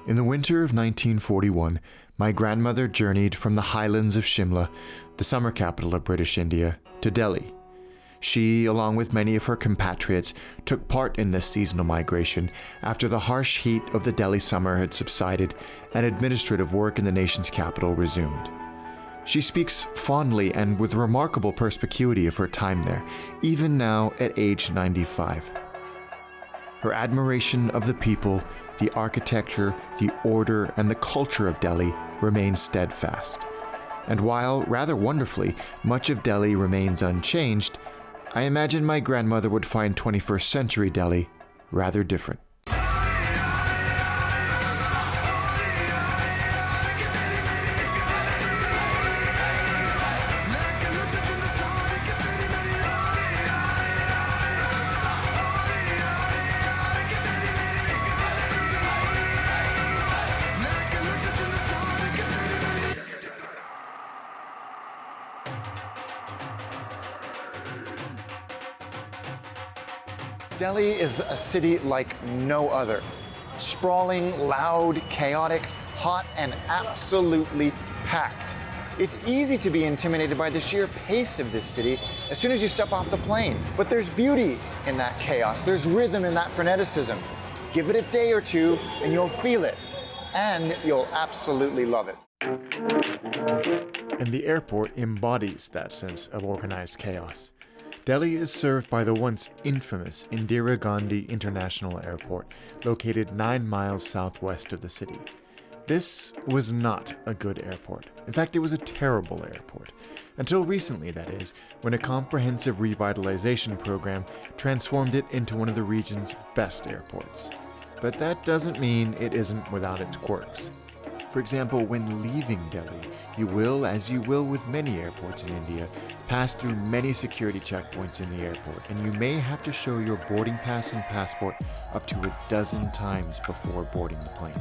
In the winter of 1941, my grandmother journeyed from the highlands of Shimla, the summer capital of British India, to Delhi. She, along with many of her compatriots, took part in this seasonal migration after the harsh heat of the Delhi summer had subsided and administrative work in the nation's capital resumed. She speaks fondly and with remarkable perspicuity of her time there, even now at age 95. Her admiration of the people, the architecture, the order, and the culture of Delhi remains steadfast. And while, rather wonderfully, much of Delhi remains unchanged, I imagine my grandmother would find 21st century Delhi rather different. Delhi is a city like no other. Sprawling, loud, chaotic, hot, and absolutely packed. It's easy to be intimidated by the sheer pace of this city as soon as you step off the plane. But there's beauty in that chaos. There's rhythm in that freneticism. Give it a day or two and you'll feel it. And you'll absolutely love it. And the airport embodies that sense of organized chaos. Delhi is served by the once infamous Indira Gandhi International Airport, located 9 miles southwest of the city. This was not a good airport. In fact, it was a terrible airport. Until recently, that is, when a comprehensive revitalization program transformed it into one of the region's best airports. But that doesn't mean it isn't without its quirks. For example, when leaving Delhi, you will, as you will with many airports in India, pass through many security checkpoints in the airport, and you may have to show your boarding pass and passport up to a dozen times before boarding the plane.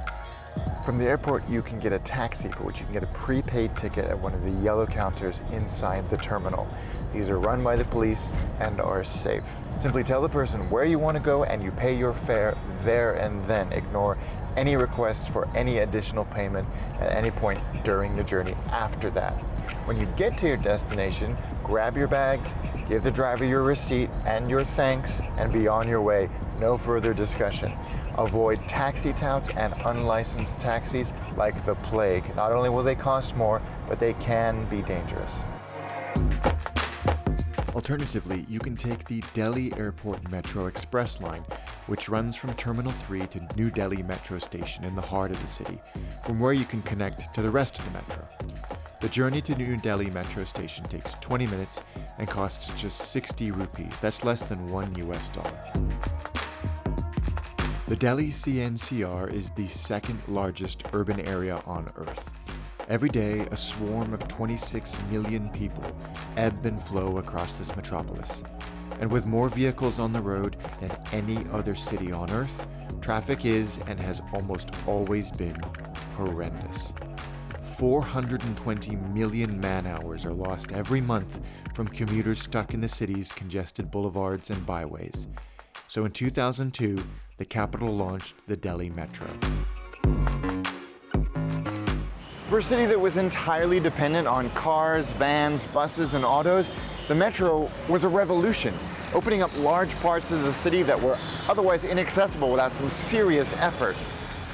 From the airport, you can get a taxi for which you can get a prepaid ticket at one of the yellow counters inside the terminal. These are run by the police and are safe. Simply tell the person where you want to go and you pay your fare there and then. Ignore any request for any additional payment at any point during the journey after that. When you get to your destination, grab your bags, give the driver your receipt and your thanks, and be on your way. No further discussion. Avoid taxi touts and unlicensed taxis like the plague. Not only will they cost more, but they can be dangerous. Alternatively, you can take the Delhi Airport Metro Express line, which runs from Terminal 3 to New Delhi Metro Station in the heart of the city, from where you can connect to the rest of the metro. The journey to New Delhi Metro Station takes 20 minutes and costs just 60 rupees. That's less than $1 US. The Delhi CNCR is the second largest urban area on Earth. Every day, a swarm of 26 million people ebb and flow across this metropolis. And with more vehicles on the road than any other city on Earth, traffic is and has almost always been horrendous. 420 million man-hours are lost every month from commuters stuck in the city's congested boulevards and byways. So in 2002, the capital launched the Delhi Metro. For a city that was entirely dependent on cars, vans, buses, and autos, the metro was a revolution, opening up large parts of the city that were otherwise inaccessible without some serious effort.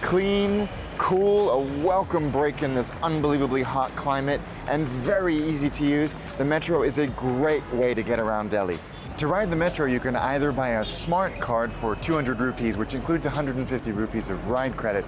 Clean, cool, a welcome break in this unbelievably hot climate, and very easy to use, the metro is a great way to get around Delhi. To ride the metro, you can either buy a smart card for 200 rupees, which includes 150 rupees of ride credit,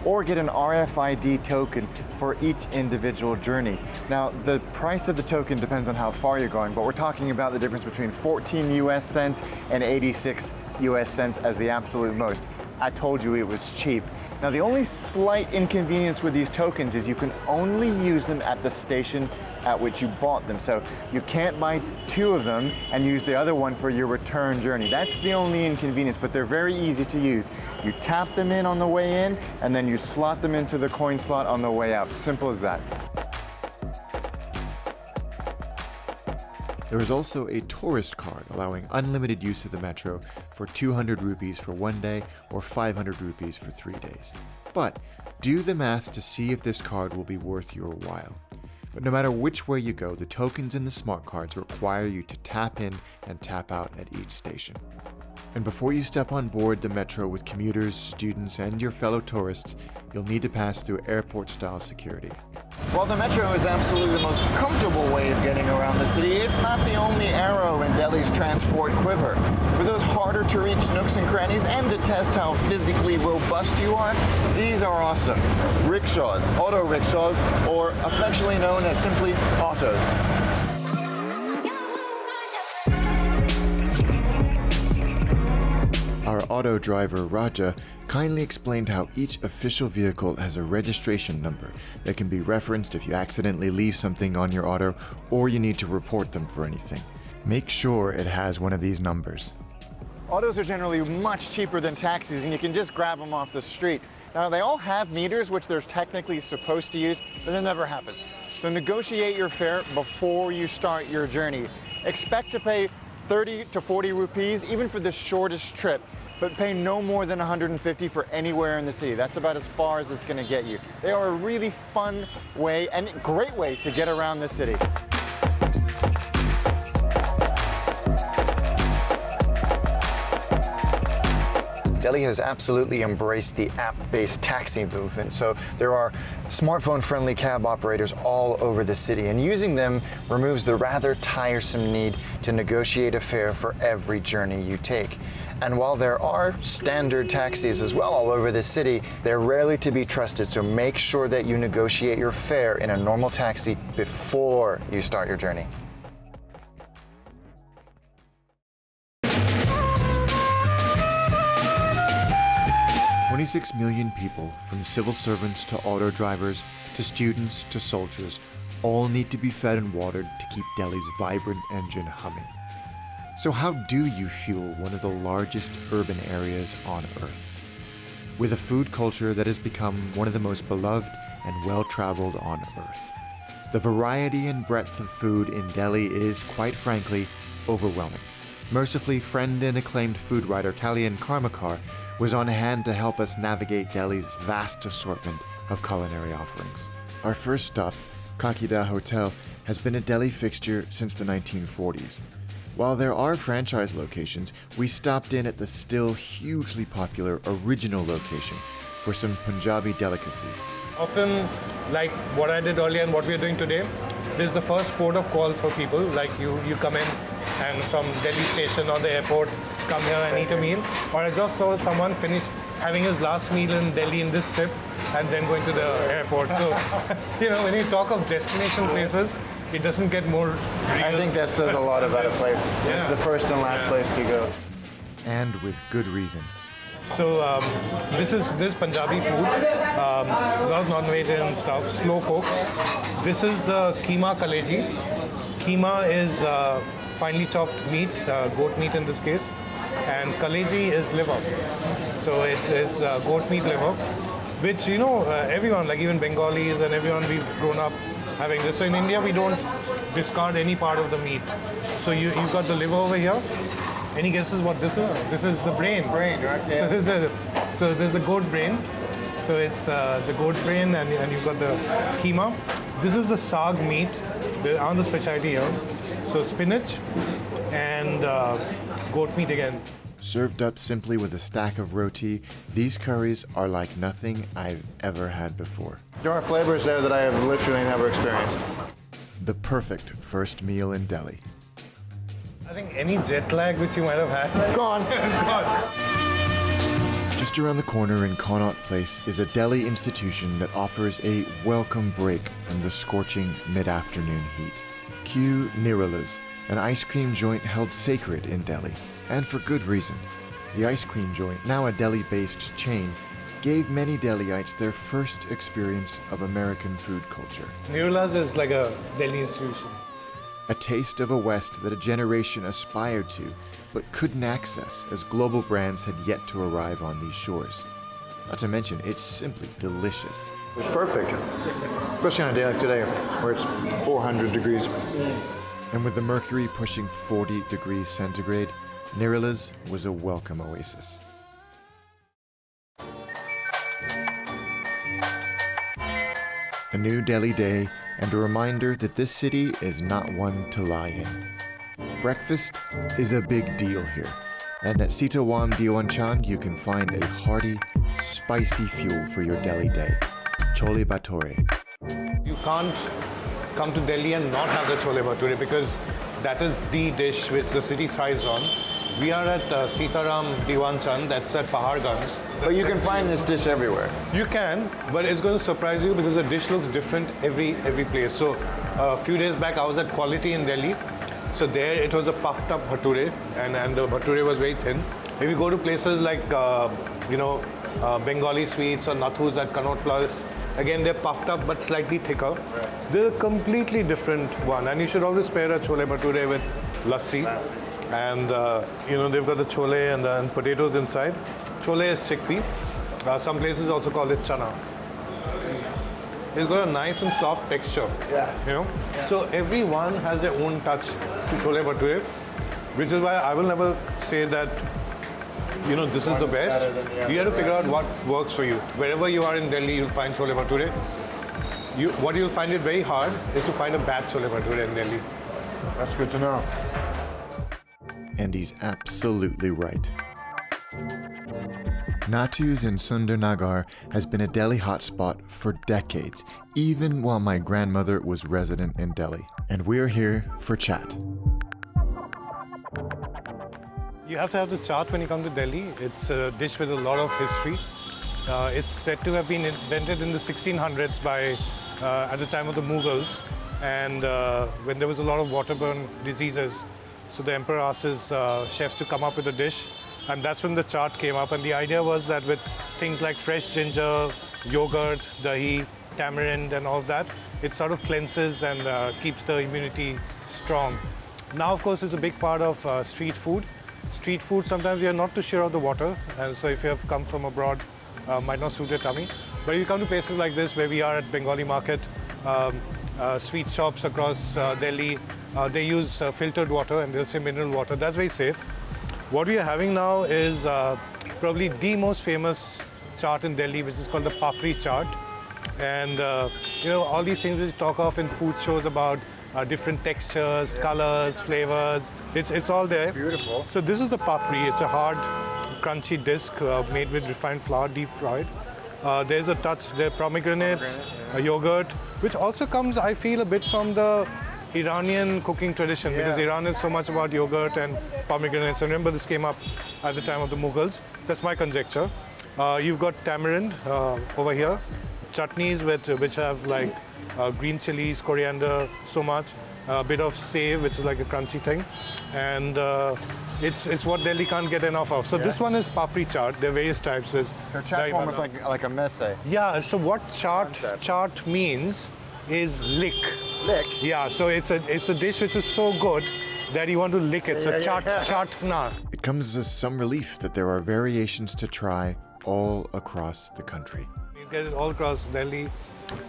or get an RFID token for each individual journey. Now, the price of the token depends on how far you're going, but we're talking about the difference between 14 US cents and 86 US cents as the absolute most. I told you it was cheap. Now, the only slight inconvenience with these tokens is you can only use them at the station at which you bought them. So you can't buy 2 of them and use the other one for your return journey. That's the only inconvenience, but they're very easy to use. You tap them in on the way in, and then you slot them into the coin slot on the way out. Simple as that. There is also a tourist card allowing unlimited use of the metro for 200 rupees for 1 day or 500 rupees for 3 days. But do the math to see if this card will be worth your while. But no matter which way you go, the tokens in the smart cards require you to tap in and tap out at each station. And before you step on board the metro with commuters, students, and your fellow tourists, you'll need to pass through airport-style security. While the metro is absolutely the most comfortable way of getting around the city, it's not the only arrow in Delhi's transport quiver. For those harder to reach nooks and crannies and to test how physically robust you are, these are awesome. Rickshaws, auto rickshaws, or affectionately known as simply autos. Our auto driver, Raja, kindly explained how each official vehicle has a registration number that can be referenced if you accidentally leave something on your auto or you need to report them for anything. Make sure it has one of these numbers. Autos are generally much cheaper than taxis, and you can just grab them off the street. Now, they all have meters, which they're technically supposed to use, but that never happens. So negotiate your fare before you start your journey. Expect to pay 30 to 40 rupees, even for the shortest trip, but pay no more than 150 for anywhere in the city. That's about as far as it's gonna get you. They are a really fun way and great way to get around the city. Delhi has absolutely embraced the app-based taxi movement, so there are smartphone-friendly cab operators all over the city, and using them removes the rather tiresome need to negotiate a fare for every journey you take. And while there are standard taxis as well all over the city, they're rarely to be trusted, so make sure that you negotiate your fare in a normal taxi before you start your journey. "26 million people, from civil servants to auto drivers to students to soldiers, all need to be fed and watered to keep Delhi's vibrant engine humming. So how do you fuel one of the largest urban areas on Earth? With a food culture that has become one of the most beloved and well-traveled on Earth. The variety and breadth of food in Delhi is, quite frankly, overwhelming. Mercifully, friend and acclaimed food writer Kalyan Karmakar was on hand to help us navigate Delhi's vast assortment of culinary offerings. Our first stop, Kakida Hotel, has been a Delhi fixture since the 1940s. While there are franchise locations, we stopped in at the still hugely popular original location for some Punjabi delicacies. Often, like what I did earlier and what we are doing today, this is the first port of call for people. Like you come in and from Delhi station or the airport, come here and eat a meal. Or I just saw someone finish having his last meal in Delhi in this trip and then going to the airport. So, when you talk of destination places, it doesn't get more real. I think that says a lot about a place. Yeah. It's the first and last place you go. And with good reason. So this is Punjabi food, a lot of non-veg and stuff, slow cooked. This is the keema kaleji. Keema is finely chopped meat, goat meat in this case, and kaleji is liver. So it's goat meat liver, which everyone, like even Bengalis and everyone, we've grown up having this. So in India we don't discard any part of the meat. So you've got the liver over here. Any guesses what this is? This is the brain. Brain, right? Yeah. So there's the goat brain. So it's the goat brain, and you've got the keema. This is the saag meat. On the specialty here. So spinach and goat meat again. Served up simply with a stack of roti, these curries are like nothing I've ever had before. There are flavors there that I have literally never experienced. The perfect first meal in Delhi. I think any jet lag which you might have had. Gone. It's gone. Just around the corner in Connaught Place is a Delhi institution that offers a welcome break from the scorching mid-afternoon heat. Q Nirala's, an ice cream joint held sacred in Delhi, and for good reason. The ice cream joint, now a Delhi-based chain, gave many Delhiites their first experience of American food culture. Nirala's is like a Delhi institution. A taste of a West that a generation aspired to, but couldn't access as global brands had yet to arrive on these shores. Not to mention, it's simply delicious. It's perfect, especially on a day like today where it's 400 degrees. And with the mercury pushing 40 degrees centigrade, Nirala's was a welcome oasis. A new Delhi day and a reminder that this city is not one to lie in. Breakfast is a big deal here, and at Sitawam Diwanchand you can find a hearty, spicy fuel for your Delhi day, chole bhature. You can't come to Delhi and not have the chole bhature because that is the dish which the city thrives on. We are at Sitaram Diwanchand, that's at Paharganj. But you can find this dish everywhere. You can, but it's going to surprise you because the dish looks different every place. So a few days back I was at Quality in Delhi. So there it was a puffed up bhature and the bhature was very thin. If you go to places like, Bengali sweets or Nathus at Connaught Place, again they're puffed up but slightly thicker. They're a completely different one, and you should always pair a chole bhature with lassi. And they've got the chole and potatoes inside. Chole is chickpea. Some places also call it chana. It's got a nice and soft texture. Yeah. So everyone has their own touch to chole bhature, which is why I will never say that this is the best. You have to figure out what works for you. Wherever you are in Delhi, you'll find chole bhature. What you'll find it very hard is to find a bad chole bhature in Delhi. That's good to know. And he's absolutely right. Natu's in Sundarnagar has been a Delhi hotspot for decades, even while my grandmother was resident in Delhi. And we're here for chat. You have to have the chaat when you come to Delhi. It's a dish with a lot of history. It's said to have been invented in the 1600s at the time of the Mughals, and when there was a lot of waterborne diseases. So the emperor asked his chefs to come up with a dish, and that's when the chaat came up. And the idea was that with things like fresh ginger, yogurt, dahi, tamarind and all of that, it sort of cleanses and keeps the immunity strong. Now, of course, it's a big part of street food. Street food, sometimes you're not too sure of the water, and so if you have come from abroad, might not suit your tummy. But if you come to places like this, where we are at Bengali Market, sweet shops across Delhi, they use filtered water, and they'll say mineral water. That's very safe. What we are having now is probably the most famous chaat in Delhi, which is called the papri chaat. And all these things we talk of in food shows about different textures, colors, flavors. It's all there. Beautiful. So this is the papri. It's a hard, crunchy disc made with refined flour, deep fried. There's a touch, there are pomegranates, yogurt, which also comes, I feel, a bit from the Iranian cooking tradition, because Iran is so much about yogurt and pomegranates. And remember, this came up at the time of the Mughals. That's my conjecture. You've got tamarind over here, chutneys which have like green chilies, coriander, so much. A bit of save, which is like a crunchy thing. And it's what Delhi can't get enough of. So this one is papri chaat. There are various types. So chaat's almost like a messe. Yeah, so what chaat means is lick. Lick? Yeah, so it's a dish which is so good that you want to lick it. So chaat. It comes as some relief that there are variations to try all across the country. You get it all across Delhi.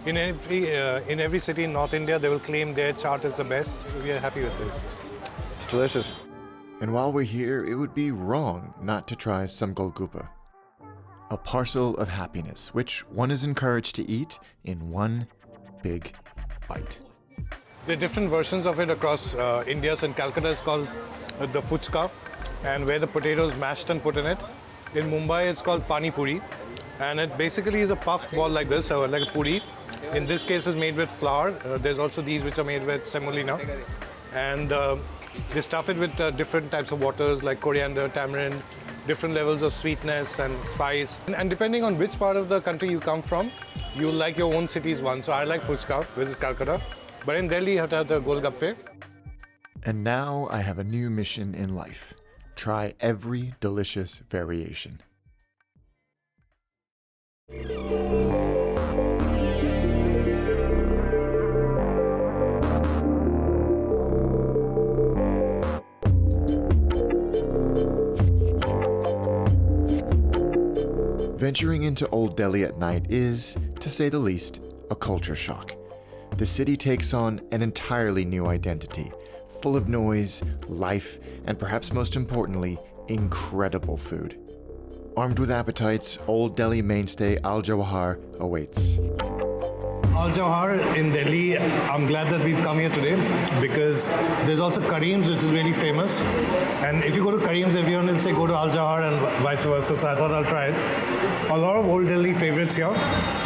In every city in North India, they will claim their chaat is the best. We are happy with this. It's delicious. And while we're here, it would be wrong not to try some golgappa, a parcel of happiness, which one is encouraged to eat in one big bite. There are different versions of it across India. So in Calcutta, it's called the fuchka, and where the potato is mashed and put in it. In Mumbai, it's called pani puri, and it basically is a puffed ball like this, or like a puri. In this case, it's made with flour. There's also these which are made with semolina, and they stuff it with different types of waters like coriander, tamarind, different levels of sweetness and spice. And depending on which part of the country you come from, you like your own city's one. So I like fuchka, which is Calcutta. But in Delhi, you have to have the golgappe. And now I have a new mission in life. Try every delicious variation. Venturing into Old Delhi at night is, to say the least, a culture shock. The city takes on an entirely new identity, full of noise, life, and perhaps most importantly, incredible food. Armed with appetites, Old Delhi mainstay Al Johar awaits. Al Johar in Delhi, I'm glad that we've come here today because there's also Kareem's, which is really famous. And if you go to Kareem's, everyone will say go to Al Johar and vice versa, so I thought I'll try it. A lot of Old Delhi favorites here.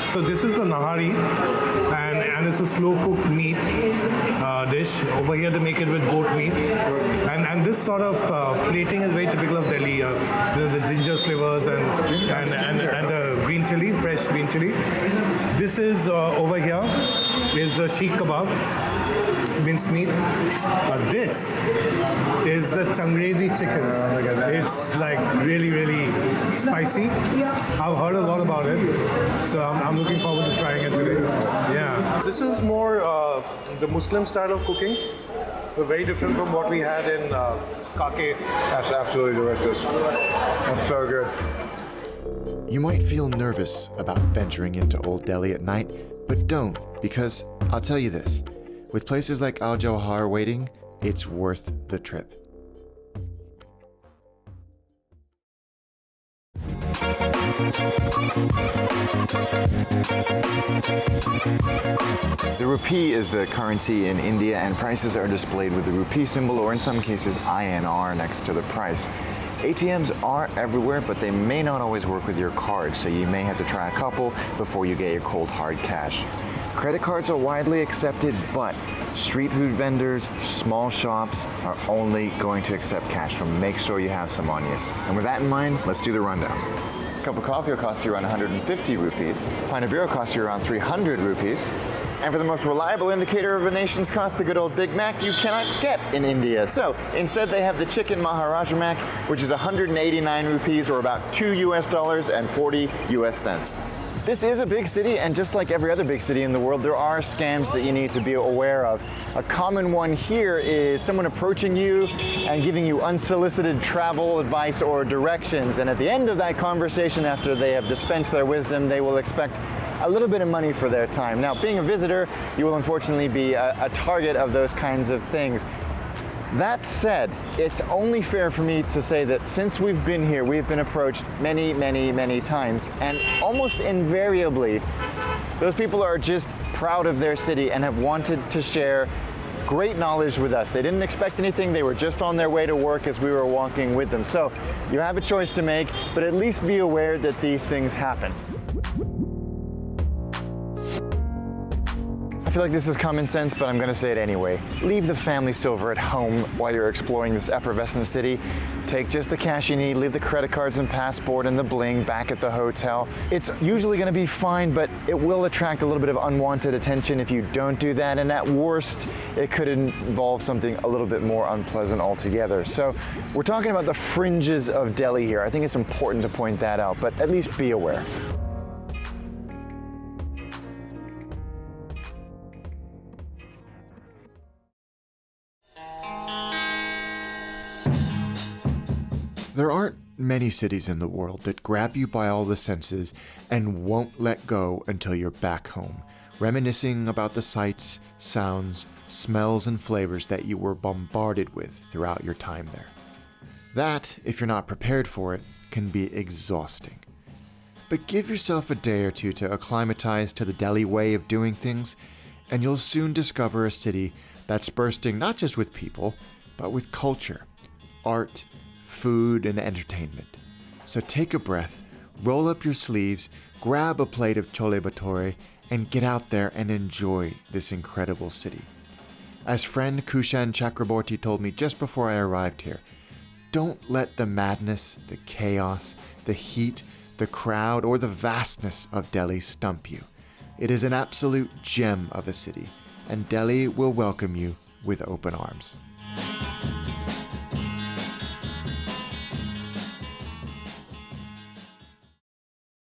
So this is the Nahari, and it's a slow-cooked meat dish. Over here they make it with goat meat. And this sort of plating is very typical of Delhi. The ginger slivers and the green chili, fresh green chili. This is over here is the sheikh kebab, minced meat. This is the changrezi chicken. It's like really, really spicy. I've heard a lot about it, so I'm looking forward to trying it today. Yeah. This is more the Muslim style of cooking. Very different from what we had in Kake. That's absolutely delicious. That's so good. You might feel nervous about venturing into Old Delhi at night, but don't, because I'll tell you this, with places like Al Johar waiting, it's worth the trip. The rupee is the currency in India, and prices are displayed with the rupee symbol, or in some cases INR, next to the price. ATMs are everywhere, but they may not always work with your card, so you may have to try a couple before you get your cold hard cash. Credit cards are widely accepted, but street food vendors, small shops are only going to accept cash, so make sure you have some on you. And with that in mind, let's do the rundown. A cup of coffee will cost you around 150 rupees. A pint of beer will cost you around 300 rupees. And for the most reliable indicator of a nation's cost, the good old Big Mac, you cannot get in India. So instead they have the chicken Maharashtra Mac, which is 189 rupees, or about $2 and 40 US cents. This is a big city, and just like every other big city in the world, there are scams that you need to be aware of. A common one here is someone approaching you and giving you unsolicited travel advice or directions, and at the end of that conversation, after they have dispensed their wisdom, they will expect a little bit of money for their time. Now, being a visitor, you will unfortunately be a target of those kinds of things. That said, it's only fair for me to say that since we've been here, we've been approached many, many, many times, and almost invariably, those people are just proud of their city and have wanted to share great knowledge with us. They didn't expect anything, they were just on their way to work as we were walking with them. So you have a choice to make, but at least be aware that these things happen. I feel like this is common sense, but I'm gonna say it anyway. Leave the family silver at home while you're exploring this effervescent city. Take just the cash you need, leave the credit cards and passport and the bling back at the hotel. It's usually gonna be fine, but it will attract a little bit of unwanted attention if you don't do that, and at worst, it could involve something a little bit more unpleasant altogether. So we're talking about the fringes of Delhi here. I think it's important to point that out, but at least be aware. There aren't many cities in the world that grab you by all the senses and won't let go until you're back home, reminiscing about the sights, sounds, smells, and flavors that you were bombarded with throughout your time there. That, if you're not prepared for it, can be exhausting. But give yourself a day or two to acclimatize to the Delhi way of doing things, and you'll soon discover a city that's bursting not just with people, but with culture, art, food, and entertainment. So take a breath, roll up your sleeves, grab a plate of chole bhature, and get out there and enjoy this incredible city. As friend Kushan Chakraborty told me just before I arrived here, don't let the madness, the chaos, the heat, the crowd, or the vastness of Delhi stump you. It is an absolute gem of a city, and Delhi will welcome you with open arms.